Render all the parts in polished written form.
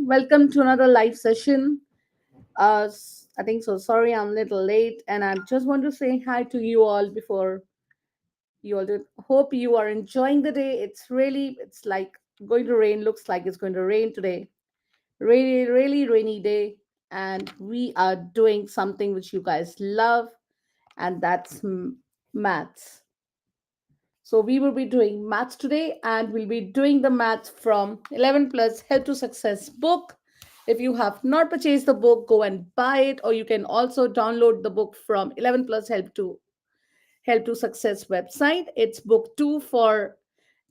Welcome to another live session. I think so. Sorry, I'm a little late, and I just want to say hi to you all before you all do. Hope you are enjoying the day. It's like going to rain. Looks like it's going to rain today. Really, really rainy day, and we are doing something which you guys love, and that's maths. So we will be doing maths today and we'll be doing the maths from 11 plus Help to Success book. If you have not purchased the book, go and buy it, or you can also download the book from 11 plus Help to Success website. It's book 2 for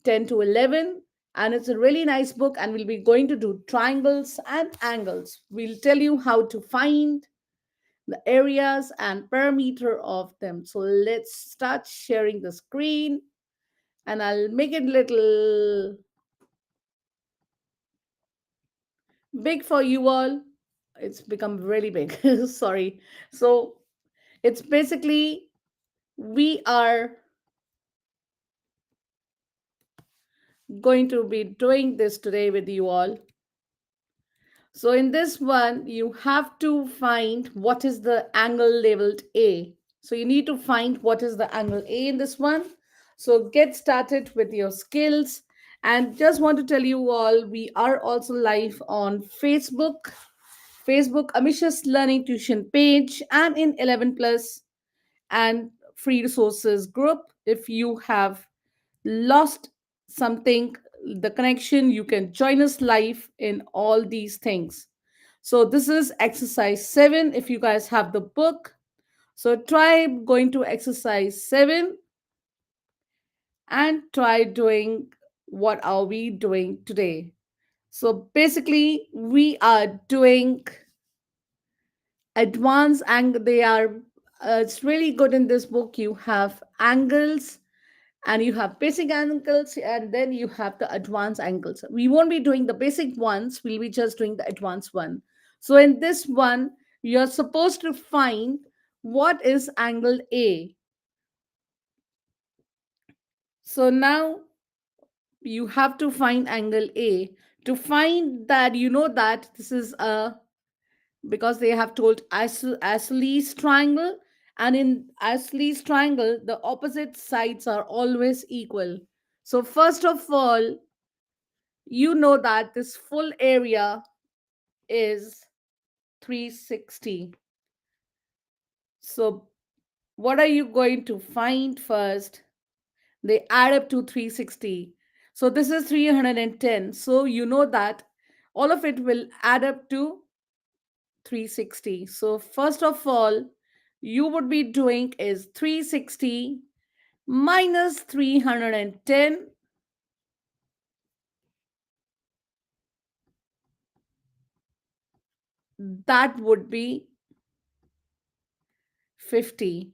10 to 11, and it's a really nice book, and we'll be going to do triangles and angles. We'll tell you how to find the areas and perimeter of them. So let's start sharing the screen, and I'll make it little big for you all. It's become really big. Sorry. So it's basically we are going to be doing this today with you all. So in this one, you have to find what is the angle labeled A. So you need to find what is the angle A in this one. So get started with your skills. And just want to tell you all, we are also live on Facebook Amish's Learning Tuition page, and in 11 plus and free resources group. If you have lost something, the connection, you can join us live in all these things. So this is exercise 7 if you guys have the book. So try going to exercise 7 and try doing what are we doing today. So basically we are doing advanced angle. They are it's really good in this book. You have angles, and you have basic angles, and then you have the advanced angles. We won't be doing the basic ones, we'll be just doing the advanced one. So in this one, you're supposed to find what is angle A. So now you have to find angle A. To find that, you know that this is a, because they have told isosceles triangle, and in isosceles triangle the opposite sides are always equal. So first of all, you know that this full area is 360. So what are you going to find first? They add up to 360. So this is 310. So you know that all of it will add up to 360. So first of all, you would be doing is 360 minus 310. That would be 50.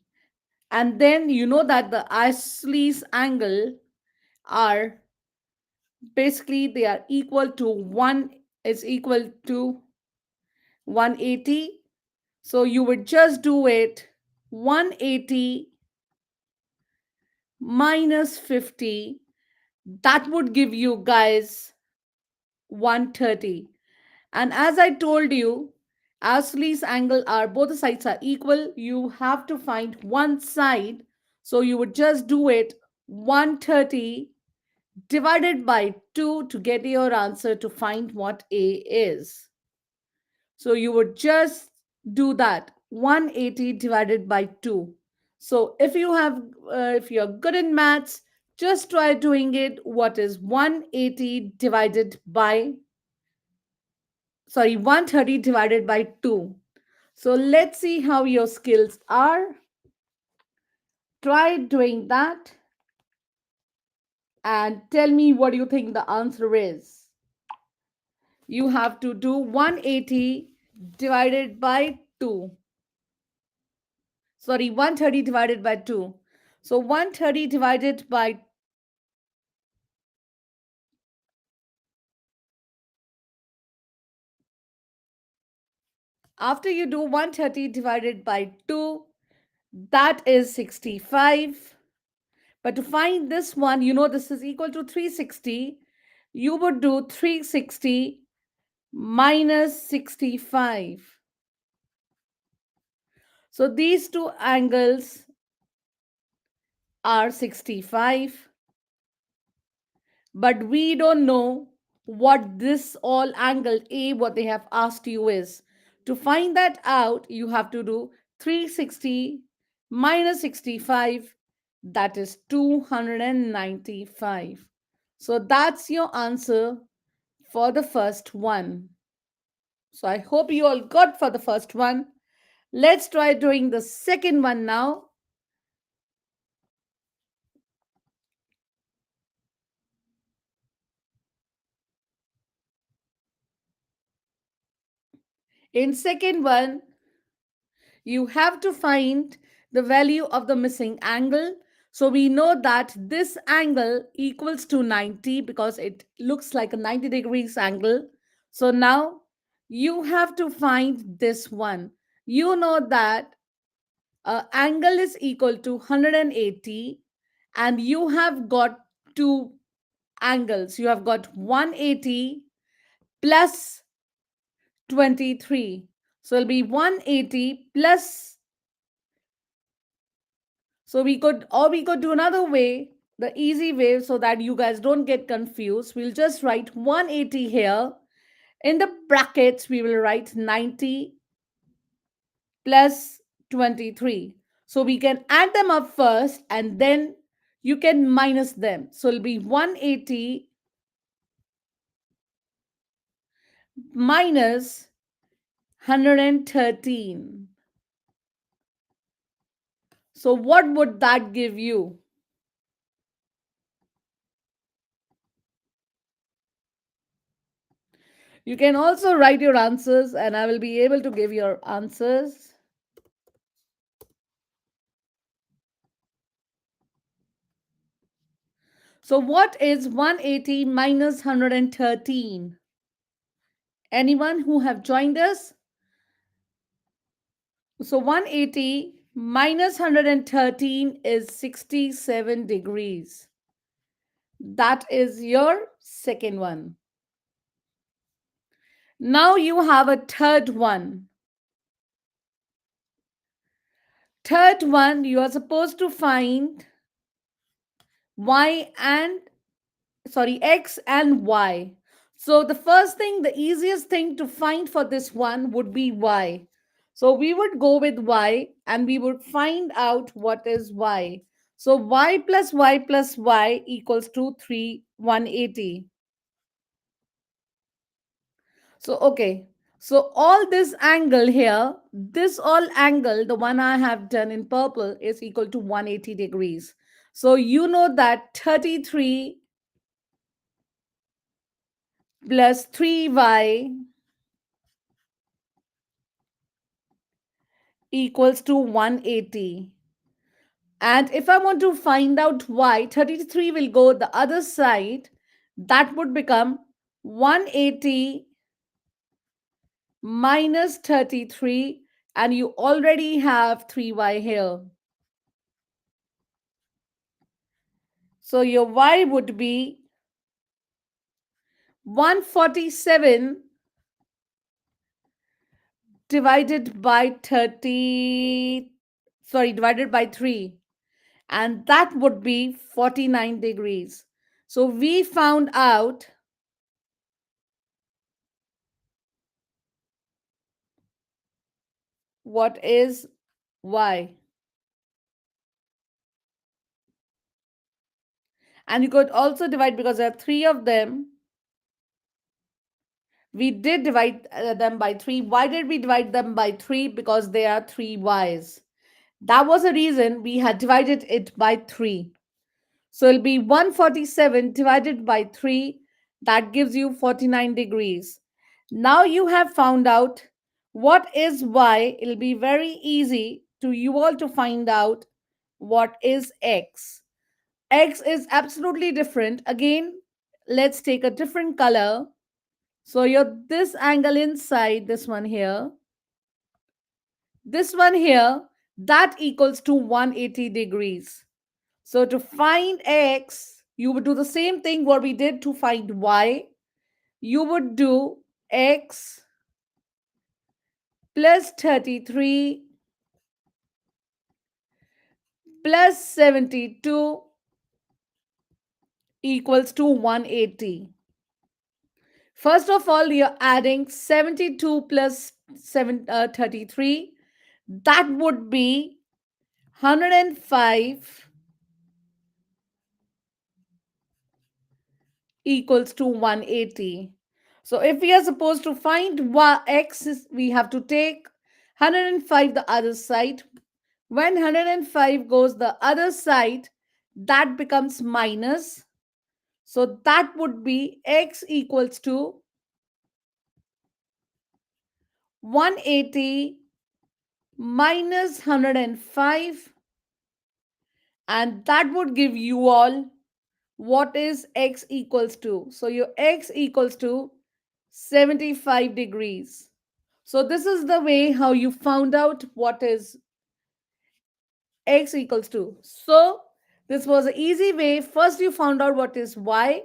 And then you know that the isosceles angle are basically they are equal to 1 is equal to 180. So you would just do it 180 minus 50. That would give you guys 130. And as I told you, isosceles angle are both the sides are equal. You have to find one side. So you would just do it 130 divided by 2 to get your answer to find what A is. So you would just do that 180 divided by 2. So if you're good in maths, just try doing it. What is 180 divided by, sorry, 130 divided by 2? So let's see how your skills are. Try doing that and tell me what you think the answer is. You have to do 180 divided by 2. Sorry, 130 divided by 2. So 130 divided by, after you do 130 divided by 2, that is 65. But to find this one, you know this is equal to 360. You would do 360 minus 65. So these two angles are 65, but we don't know what this all angle A, what they have asked you is. To find that out, you have to do 360 minus 65, that is 295. So that's your answer for the first one. So I hope you all got for the first one. Let's try doing the second one now. In second one, you have to find the value of the missing angle. So we know that this angle equals to 90 because it looks like a 90 degrees angle. So now you have to find this one. You know that angle is equal to 180, and you have got two angles. You have got 180 plus 23. So it'll be 180 plus. So we could do another way, the easy way, so that you guys don't get confused. We'll just write 180 here. In the brackets, we will write 90 plus 23. So we can add them up first and then you can minus them. So it'll be 180 minus 113. So what would that give you? You can also write your answers and I will be able to give your answers. So what is 180 minus 113? Anyone who have joined us? So 180 minus 113 is 67 degrees. That is your second one. Now you have a third one. Third one, you are supposed to find y and x and y. So the first thing, the easiest thing to find for this one would be y. So we would go with y and we would find out what is y. So y plus y equals to 3 180. So okay, so all this angle here, this all angle, the one I have done in purple, is equal to 180 degrees. So you know that 33 plus 3y equals to 180. And if I want to find out why, 33 will go the other side. That would become 180 minus 33. And you already have 3y here. So your y would be 147 divided by 30, divided by 3. And that would be 49 degrees. So we found out what is y. And you could also divide because there are three of them. We did divide them by 3. Why did we divide them by 3? Because there are 3 y's. That was the reason we had divided it by 3. So it'll be 147 divided by 3. That gives you 49 degrees. Now you have found out what is y. It'll be very easy to you all to find out what is x. X is absolutely different. Again, let's take a different color. So your this angle inside this one here, that equals to 180 degrees. So to find x, you would do the same thing what we did to find y. You would do x plus 33 plus 72 equals to 180. First of all, you're adding 72 plus 33. That would be 105 equals to 180. So if we are supposed to find x, we have to take 105 the other side. When 105 goes the other side, that becomes minus. So that would be x equals to 180 minus 105, and that would give you all what is x equals to. So your x equals to 75 degrees. So this is the way how you found out what is x equals to. So this was an easy way. First you found out what is y,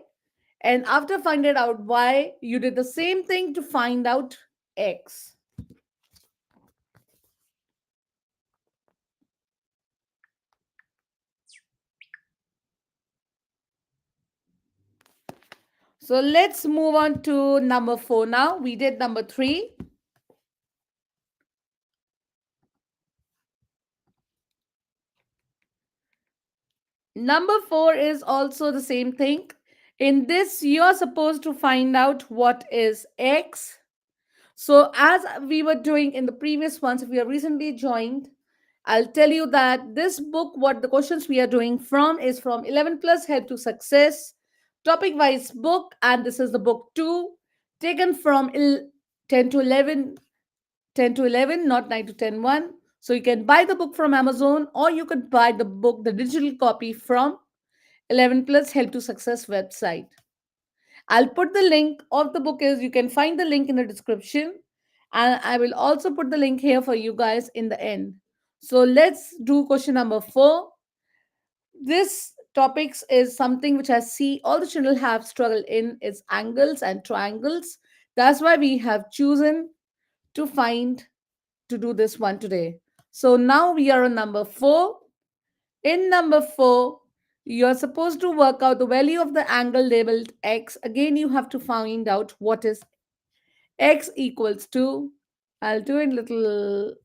and after finding out y, you did the same thing to find out x. So let's move on to number 4 now. We did number 3. Number 4 is also the same thing. In this, you're supposed to find out what is x. So, as we were doing in the previous ones, if you have recently joined, I'll tell you that this book, what the questions we are doing from, is from 11 plus Head to Success, topic wise book. And this is the book 2, taken from 10 to 11, 10 to 11, not 9 to 10 one. So, you can buy the book from Amazon, or you could buy the book, the digital copy from 11 plus Help to Success website. I'll put the link of the book is you can find the link in the description, and I will also put the link here for you guys in the end. So let's do question number 4. This topics is something which I see all the children have struggled in is angles and triangles. That's why we have chosen to find to do this one today. So now we are on number 4. In number 4, you're supposed to work out the value of the angle labeled x. Again, you have to find out what is x equals to. I'll do it little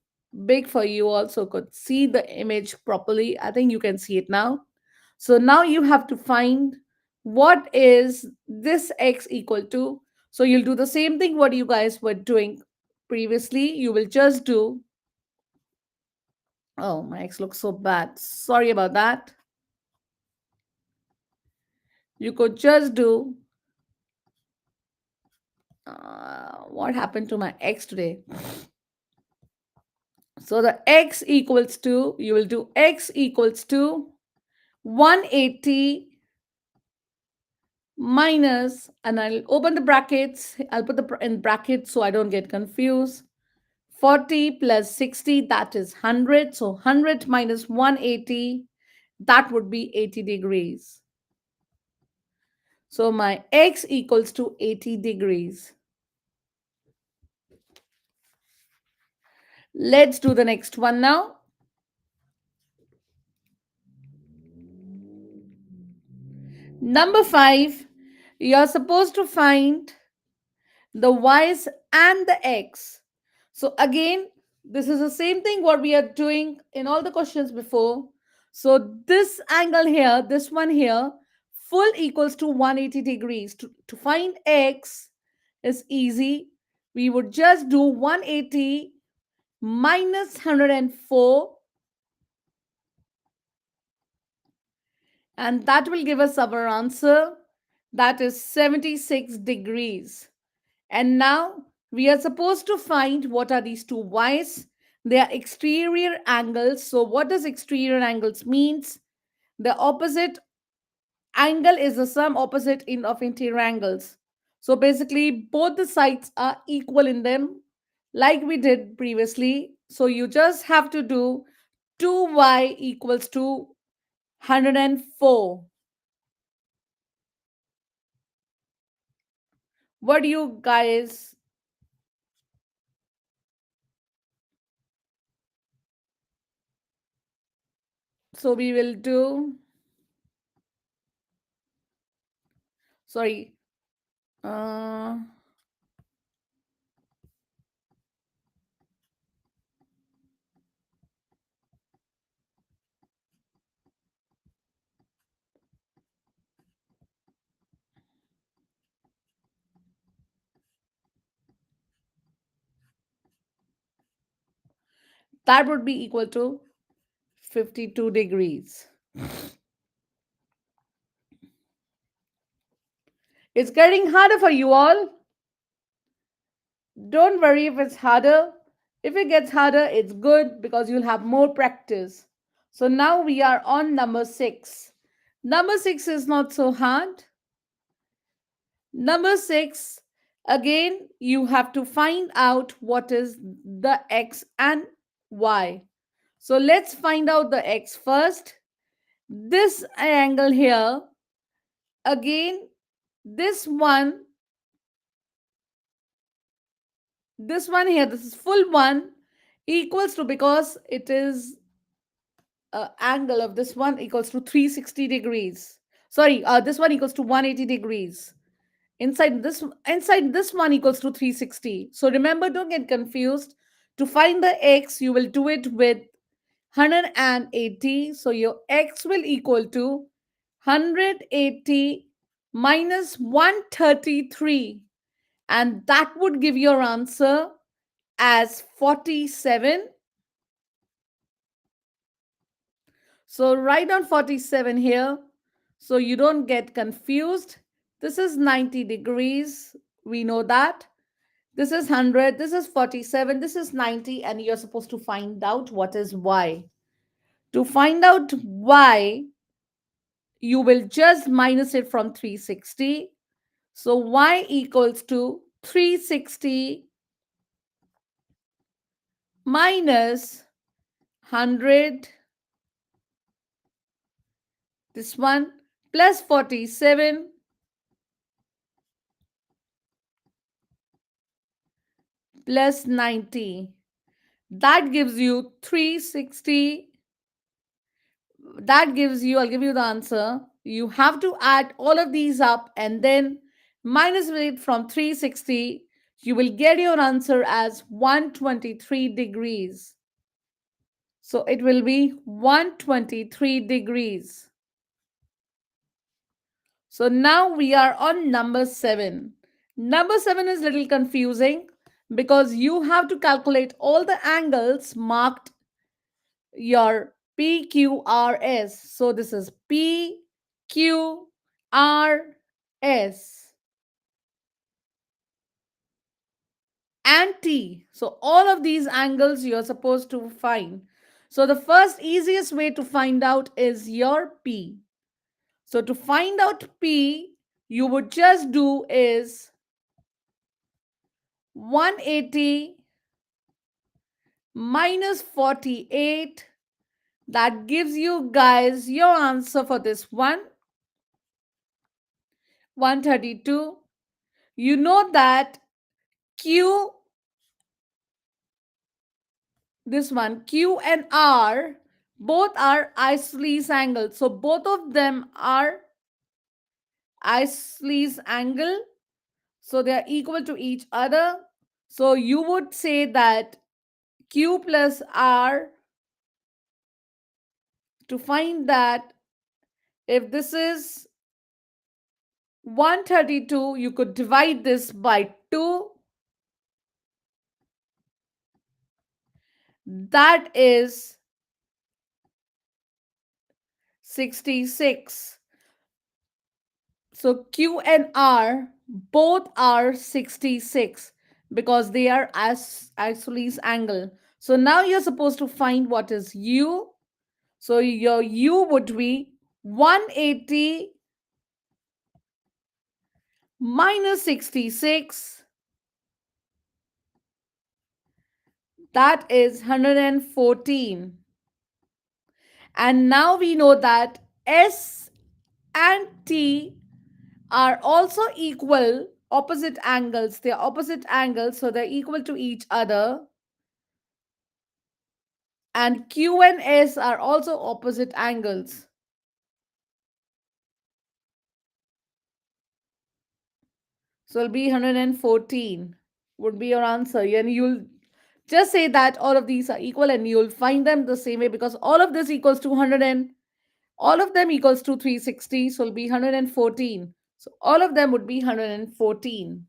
big for you also could see the image properly. I think you can see it now. So now you have to find what is this x equal to. So you'll do the same thing what you guys were doing previously. You will just do, oh, my x looks so bad. Sorry about that. You could just do, what happened to my x today? So the x equals to, you will do x equals to 180 minus, and I'll open the brackets. I'll put the in brackets so I don't get confused. 40 plus 60, that is 100. So 100 minus 180, that would be 80 degrees. So my x equals to 80 degrees. Let's do the next one now. Number 5, you're supposed to find the y's and the x. So again, this is the same thing what we are doing in all the questions before. So this angle here, this one here, full equals to 180 degrees. To find x is easy. We would just do 180 minus 104, and that will give us our answer. That is 76 degrees. And now we are supposed to find what are these two y's. They are exterior angles. So what does exterior angles means? The opposite angle is the sum opposite in of interior angles. So basically both the sides are equal in them like we did previously. So you just have to do 2y equals to 104. What do you guys So we will do, sorry, uh, that would be equal to 52 degrees. It's getting harder for you all. Don't worry if it's harder. If it gets harder, it's good because you'll have more practice. So now we are on number 6. Number 6 is not so hard. Number 6, again, you have to find out what is the x and y. So let's find out the x first. This angle here, again, this one, this one here, this is full one, equals to, because it is angle of this one equals to 360 degrees. Sorry, this one equals to 180 degrees. Inside this one equals to 360. So remember, don't get confused. To find the x, you will do it with 180. So your x will equal to 180 minus 133, and that would give your answer as 47. So write down 47 here so you don't get confused. This is 90 degrees. We know that. This is 100. This is 47. This is 90. And you're supposed to find out what is y. To find out y, you will just minus it from 360. So y equals to 360 minus 100, this one, plus 47 plus 90. That gives you 360. That gives you, I'll give you the answer. You have to add all of these up and then minus it from 360. You will get your answer as 123 degrees. So it will be 123 degrees. So now we are on number 7. Number 7 is a little confusing because you have to calculate all the angles marked your PQRS. So this is PQRS and T. So all of these angles you're supposed to find. So the first easiest way to find out is your P. So to find out P, you would just do is 180 minus 48. That gives you guys your answer for this one, 132. You know that Q, this one, Q and R, both are isosceles angles. So both of them are isosceles angle. So they are equal to each other. So you would say that Q plus R, to find that if this is 132, you could divide this by 2. That is 66. So Q and R both are 66 because they are as isosceles angle. So now you're supposed to find what is U. So your U would be 180 minus 66. That is 114. And now we know that S and T are also equal opposite angles. They are opposite angles, so they're equal to each other. and Q and S are also opposite angles. So it'll be 114 would be your answer. And you'll just say that all of these are equal and you'll find them the same way because all of this equals to 100 and all of them equals to 360. So it'll be 114. So all of them would be 114.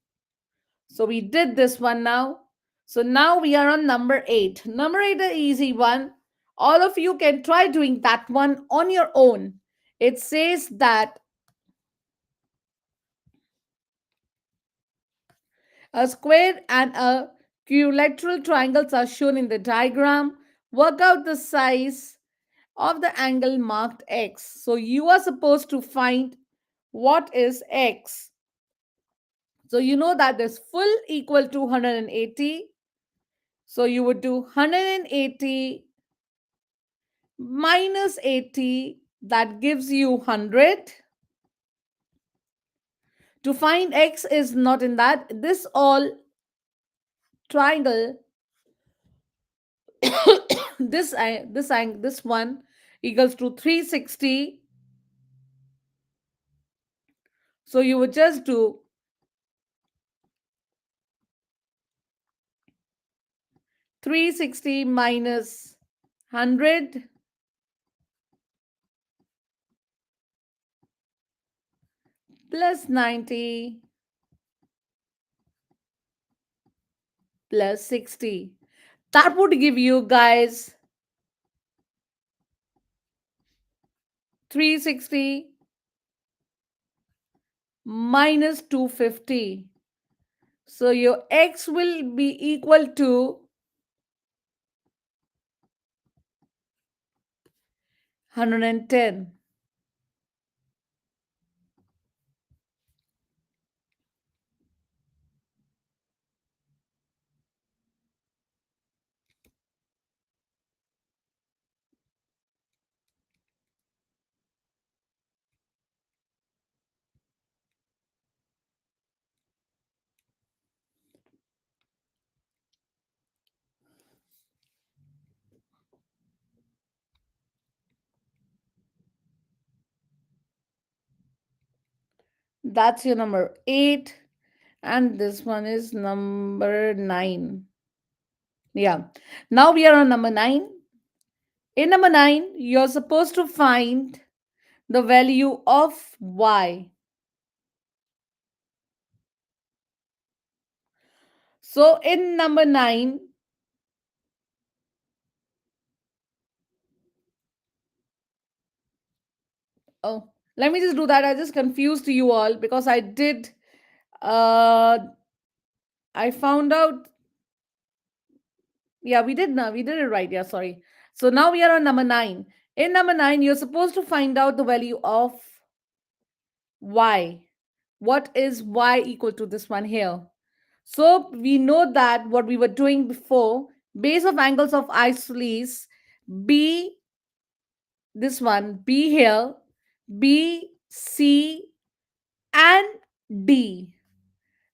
So we did this one now. So now we are on number 8. Number 8, the easy one. All of you can try doing that one on your own. It says that a square and a equilateral triangles are shown in the diagram. Work out the size of the angle marked X. So you are supposed to find what is X. So you know that this full equal to 180. So you would do 180 minus 80, that gives you 100. To find X is not in that. This all triangle, this one equals to 360. So you would just do 360 minus 100 plus 90 plus 60. That would give you guys 360 minus 250. So your X will be equal to 110. That's your number 8. And this one is number 9. Yeah. Now we are on number 9. In number 9, you're supposed to find the value of y. So in number 9, oh, let me just do that. I just confused you all because I did, uh, I found out, yeah, we did it right. Yeah, sorry. So now we are on number 9. In number 9, you're supposed to find out the value of y. What is y equal to this one here? So we know that what we were doing before, base of angles of isosceles, B, this one, B here, B, C, and D.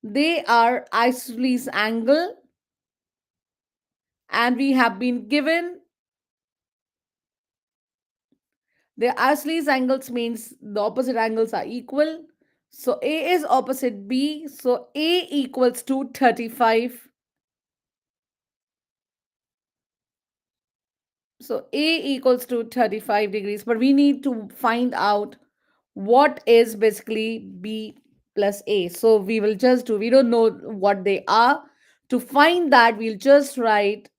They are isosceles angle, and we have been given the isosceles angles means the opposite angles are equal. So A is opposite B. So A equals to 35. So A equals to 35 degrees, but we need to find out what is basically B plus A. So we will just do, we don't know what they are. To find that, we'll just write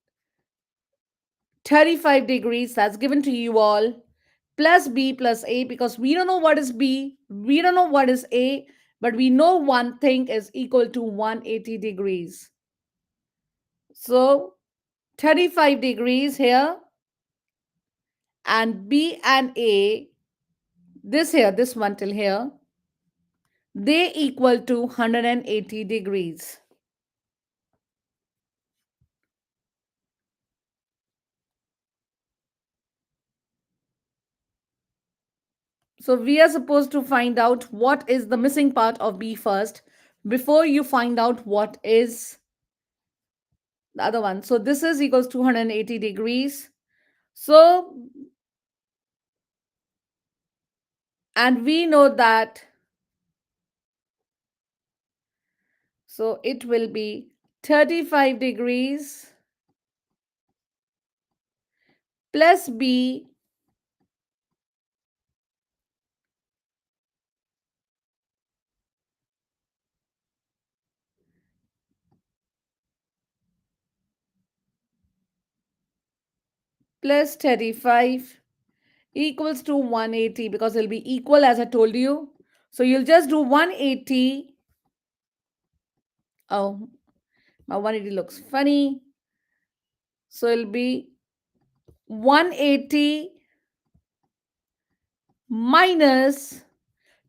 35 degrees, that's given to you all, plus B plus A, because we don't know what is B, we don't know what is A, but we know one thing is equal to 180 degrees. So 35 degrees here, and B and A, this here, this one till here, they equal to 180 degrees. So we are supposed to find out what is the missing part of B first before you find out what is the other one. So this is equals to 180 degrees. So, and we know that, so it will be 35 degrees plus B plus 35 equals to 180, because it'll be equal as I told you. So you'll just do 180. Oh, my 180 looks funny. So it'll be 180 minus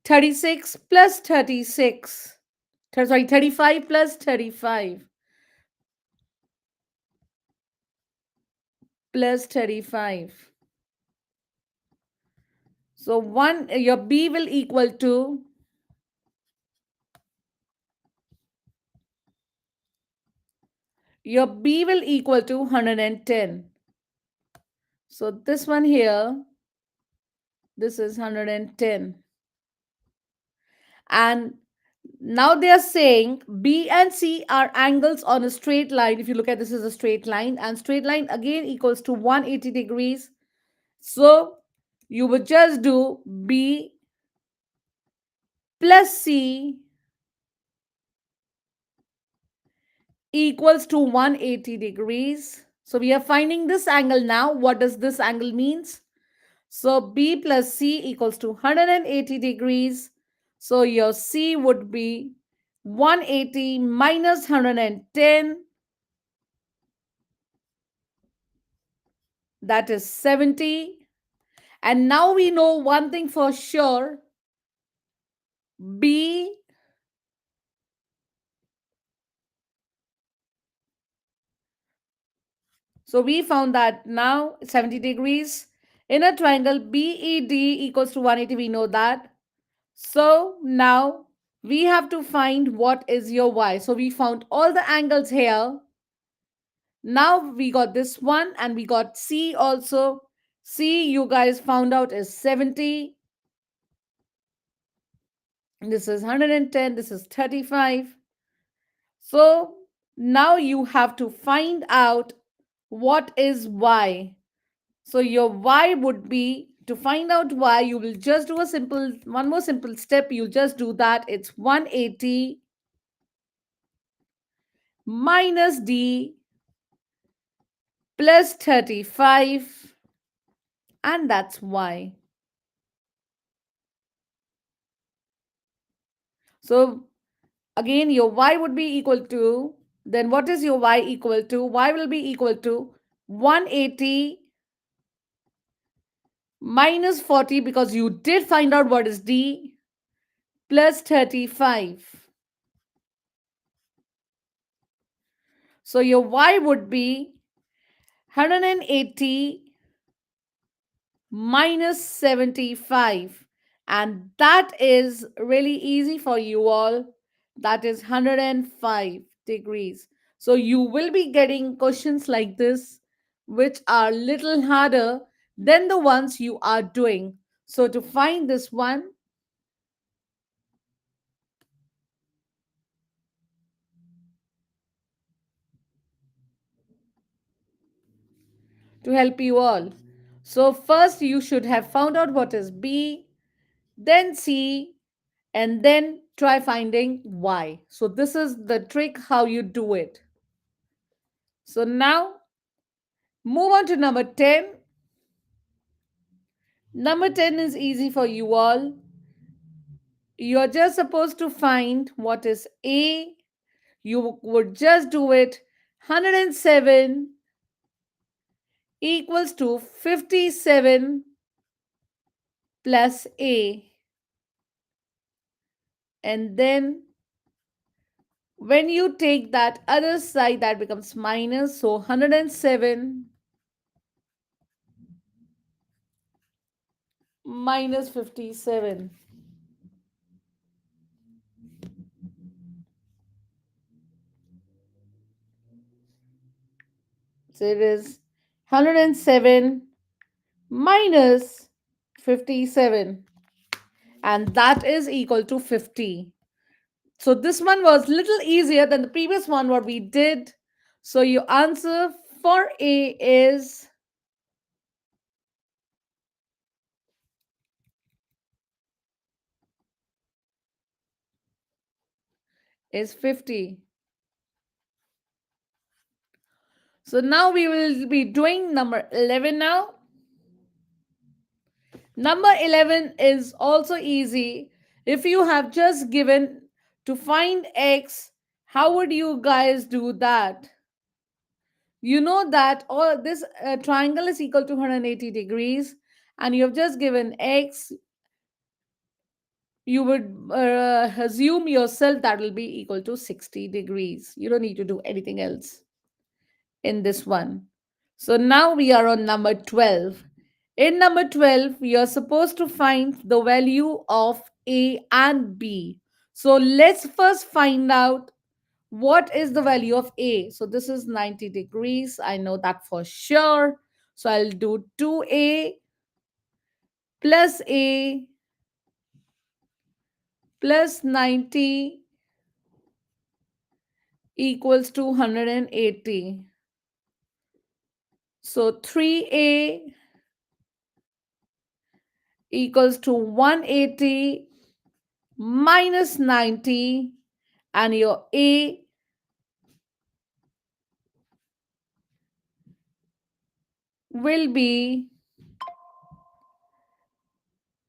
36 plus 36. Sorry, 35 plus 35 plus 35. So your B will equal to, your B will equal to 110. So this one here, this is 110. And now they are saying B and C are angles on a straight line. If you look at this as a straight line, and straight line again equals to 180 degrees. So you would just do B plus C equals to 180 degrees. So we are finding this angle now. What does this angle means? So B plus C equals to 180 degrees. So your C would be 180 minus 110, that is 70. And now we know one thing for sure. B, so we found that now 70 degrees in a triangle BED equals to 180. We know that. So now we have to find what is your Y. So we found all the angles here. Now we got this one and we got C also. C you guys found out is 70. This is 110. This is 35. So now you have to find out what is Y. So your Y would be, to find out Y, you will just do a simple, one more simple step. You just do that. It's 180 minus D plus 35, and that's Y. So again, your Y would be equal to, then what is your Y equal to? Y will be equal to 180 minus 40, because you did find out what is D, plus 35. So your Y would be 180 minus 75. And that is really easy for you all. That is 105 degrees. So you will be getting questions like this, which are little harder than the ones you are doing. So to find this one, to help you all. So first you should have found out what is B, then C, and then try finding Y. So this is the trick how you do it. So now move on to number 10. Number 10 is easy for you all. You're just supposed to find what is A. You would just do it. 107 equals to 57 plus A. And then when you take that other side, that becomes minus. So 107 minus 57. So it is 107 minus 57, and that is equal to 50. So this one was little easier than the previous one what we did. So your answer for A is 50. So now we will be doing number 11 now. Number 11 is also easy. If you have just given to find x, how would you guys do that? You know that all this triangle is equal to 180 degrees, and you have just given x. You would assume yourself that will be equal to 60 degrees. You don't need to do anything else in this one. So now we are on number 12. In number 12, we are supposed to find the value of A and B. So let's first find out what is the value of A. So this is 90 degrees. I know that for sure. So I'll do 2A plus A plus 90 equals to 180. So 3A equals to 180 minus 90, and your A will be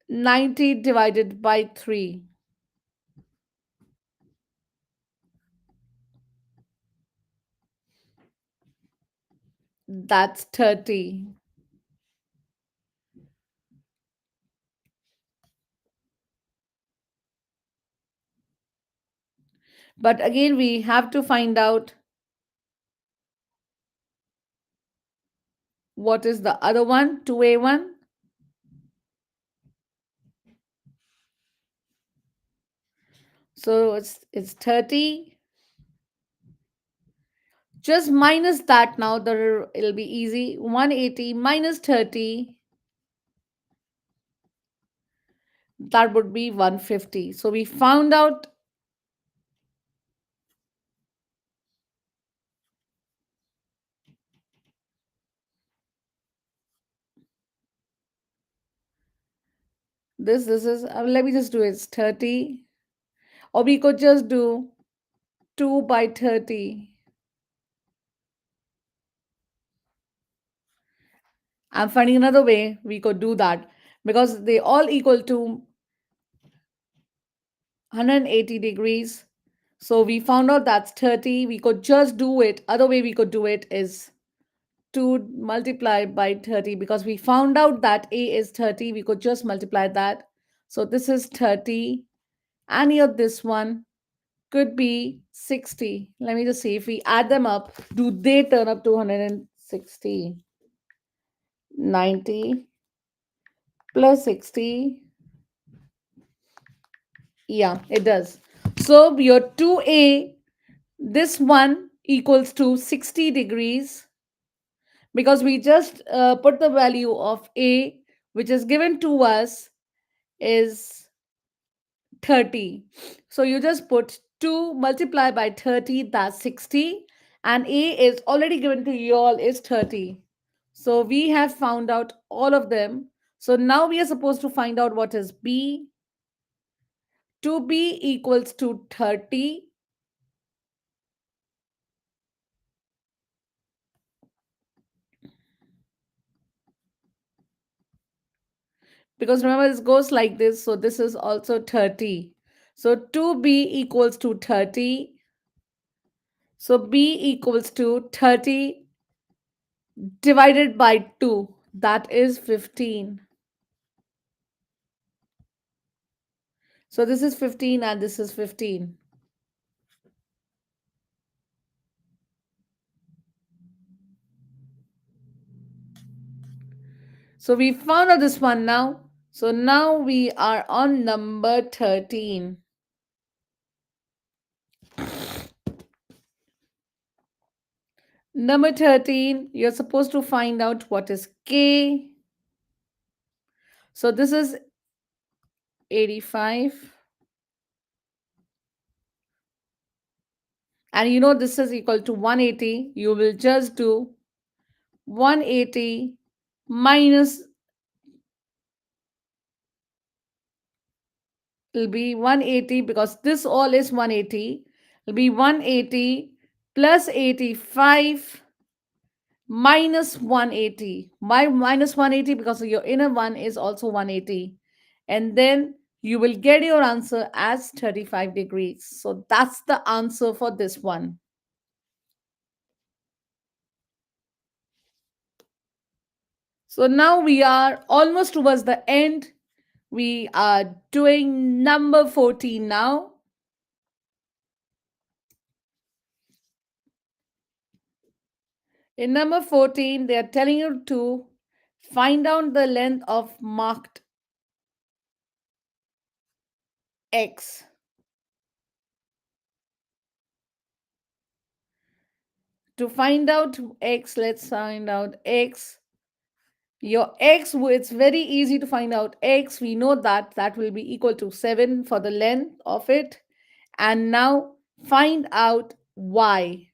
90 divided by 3. That's 30. But again, we have to find out what is the other one, 2A1. So it's 30. Just minus that now, it'll be easy. 180 minus 30, that would be 150. So we found out this is, let me just do it. It's 30. Or we could just do 2 by 30. I'm finding another way we could do that because they all equal to 180 degrees. So we found out that's 30. We could just do it. Other way we could do it is to multiply by 30, because we found out that A is 30. We could just multiply that. So this is 30. And here this one could be 60. Let me just see if we add them up. Do they turn up to 160? 90 plus 60. Yeah, it does. So your 2A, this one equals to 60 degrees, because we just put the value of A, which is given to us, is 30. So you just put 2 multiply by 30, that's 60. And A is already given to you all is 30. So we have found out all of them. So now we are supposed to find out what is B. 2B equals to 30. Because remember, this goes like this. So this is also 30. So 2B equals to 30. So B equals to 30 divided by 2. That is 15. So this is 15 and this is 15. So we found out this one now. So now we are on number 13. Number 13, you're supposed to find out what is K. So this is 85. And you know this is equal to 180. You will just do 180 minus, it'll be 180 because this all is 180. It'll be 180 plus 85 minus 180. Why minus 180? Because your inner one is also 180. And then you will get your answer as 35 degrees. So that's the answer for this one. So now we are almost towards the end. We are doing number 14 now. In number 14, they are telling you to find out the length of marked x. To find out x, let's find out x. Your x, it's very easy to find out x. We know that that will be equal to 7 for the length of it. And now find out y.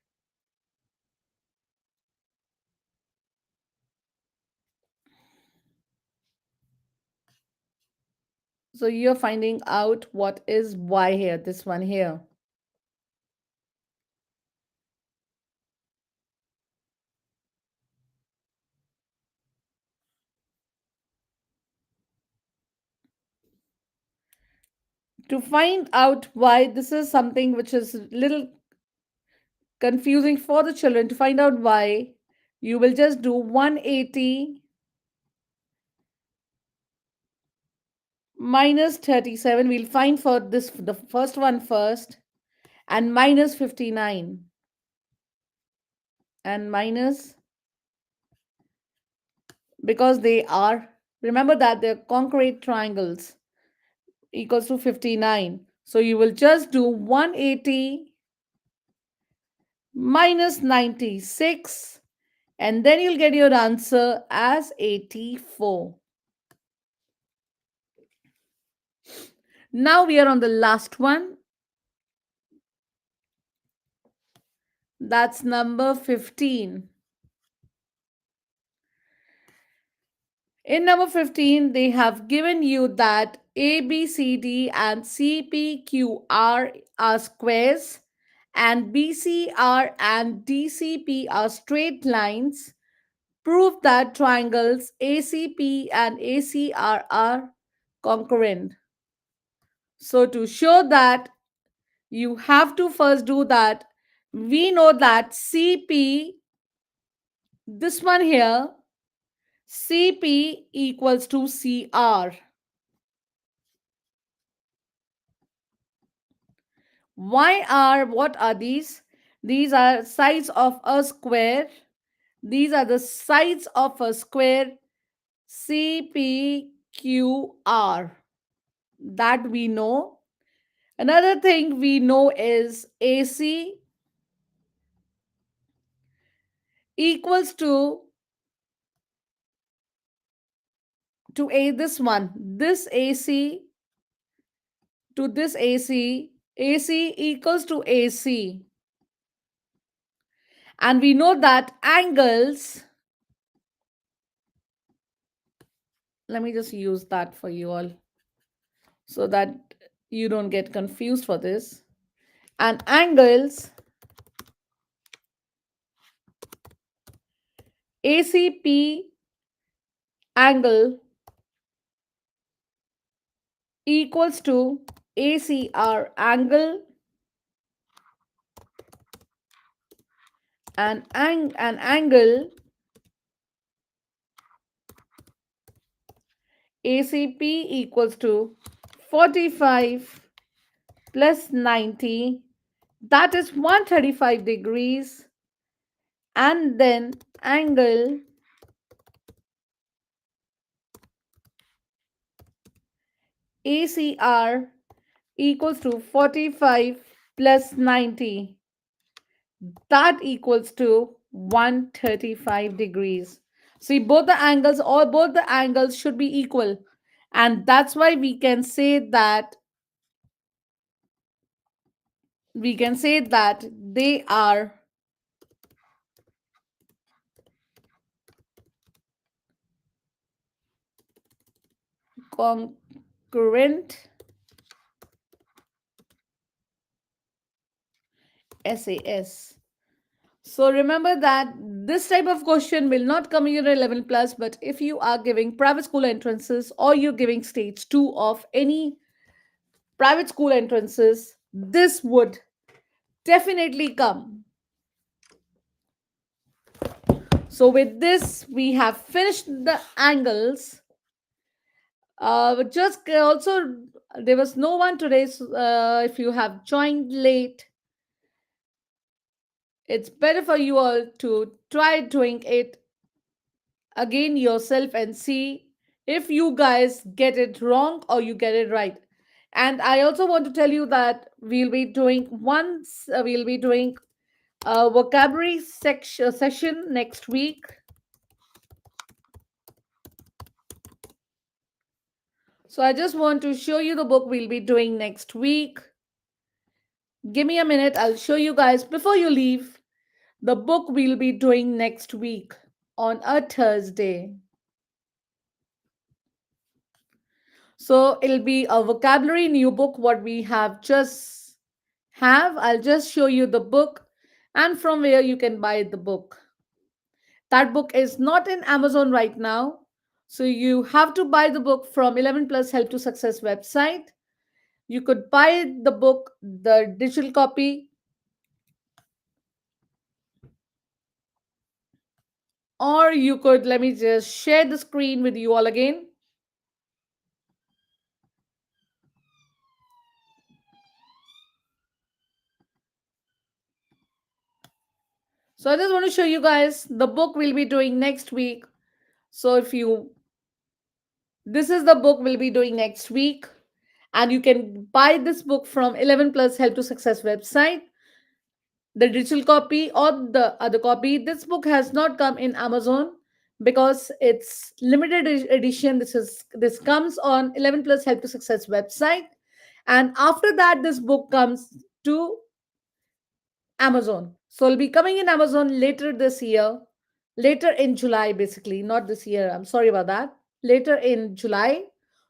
So you're finding out what is y here, this one here. To find out why, this is something which is a little confusing for the children. To find out why, you will just do 180 minus 37. We'll find for this the first one first, and minus 59 and minus, because they are, remember that they're concrete triangles, equals to 59. So you will just do 180 minus 96, and then you'll get your answer as 84. Now we are on the last one. That's number 15. In number 15, they have given you that A, B, C, D, and C, P, Q, R are squares, and B, C, R, and D, C, P are straight lines. Prove that triangles ACP and ACR are congruent. So, to show that, you have to first do that. We know that CP, this one here, CP equals to CR. What are these? These are sides of a square. These are the sides of a square CPQR. That we know. Another thing we know is AC equals to a this one. This AC to this AC. AC equals to AC. And we know that angles, let me just use that for you all so that you don't get confused for this. And angles ACP angle equals to ACR angle, and an angle ACP equals to 45 plus 90, that is 135 degrees, and then angle ACR equals to 45 plus 90, that equals to 135 degrees. See, both the angles should be equal. And that's why we can say that they are concurrent SAS. So remember that this type of question will not come in your 11 plus, but if you are giving private school entrances or you're giving stage 2 of any private school entrances, this would definitely come. So with this, we have finished the angles. Just also, there was no one today. So, if you have joined late, it's better for you all to try doing it again yourself and see if you guys get it wrong or you get it right. And I also want to tell you that we'll be doing a vocabulary session next week. So I just want to show you the book we'll be doing next week. Give me a minute, I'll show you guys before you leave the book we'll be doing next week on a Thursday. So it'll be a vocabulary new book, what we have just have. I'll just show you the book and from where you can buy the book. That book is not in Amazon right now. So you have to buy the book from 11 Plus Help to Success website. You could buy the book, the digital copy, or you could, let me just share the screen with you all again. So I just want to show you guys the book we'll be doing next week. So if you, this is the book we'll be doing next week, and you can buy this book from 11 Plus Help to Success website, the digital copy or the other copy. This book has not come in Amazon because it's limited edition. This comes on 11 Plus Help to Success website, and after that this book comes to Amazon. So it'll be coming in Amazon later this year, later in July, basically, not this year. I'm sorry about that. Later in July.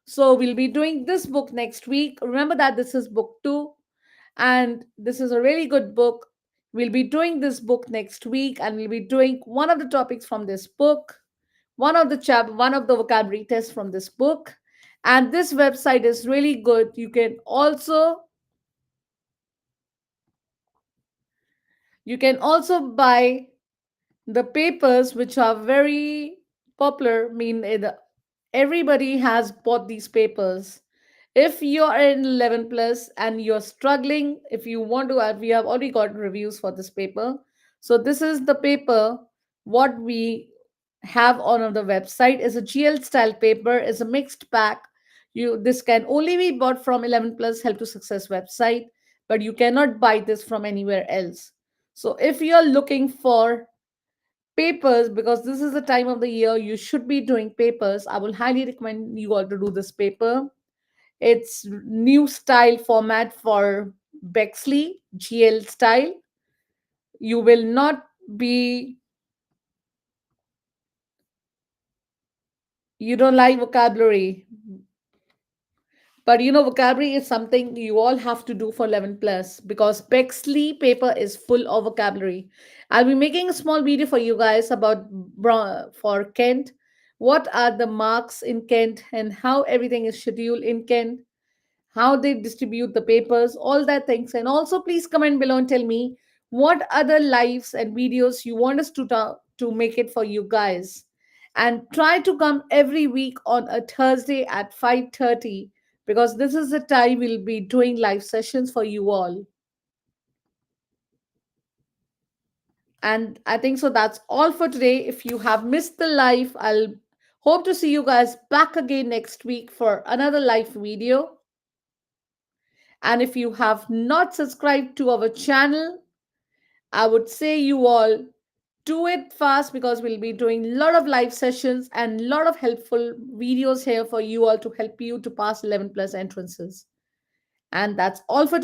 So we'll be doing this book next week. Remember that this is book two, and this is a really good book. We'll be doing this book next week, and we'll be doing one of the topics from this book, one of the vocabulary tests from this book. And this website is really good. You can also buy the papers which are very popular. Everybody has bought these papers. If you're in 11 plus and you're struggling, if you want to we have already got reviews for this paper. So this is the paper what we have on the website. Is a GL style paper, is a mixed pack. This can only be bought from 11 plus Help to Success website, but you cannot buy this from anywhere else. So if you're looking for papers, because this is the time of the year you should be doing papers, I will highly recommend you all to do this paper. It's new style format for Bexley GL style. You will not be, you don't like vocabulary, but vocabulary is something you all have to do for 11 plus, because Bexley paper is full of vocabulary. I'll be making a small video for you guys about for Kent, what are the marks in Kent and how everything is scheduled in Kent, how they distribute the papers, all that things. And also, please comment below and tell me what other lives and videos you want us to make it for you guys. And try to come every week on a Thursday at 5:30, because this is the time we'll be doing live sessions for you all. And I think so that's all for today. If you have missed the live, I'll hope to see you guys back again next week for another live video. And if you have not subscribed to our channel, I would say you all do it fast because we'll be doing a lot of live sessions and a lot of helpful videos here for you all to help you to pass 11 plus entrances. And that's all for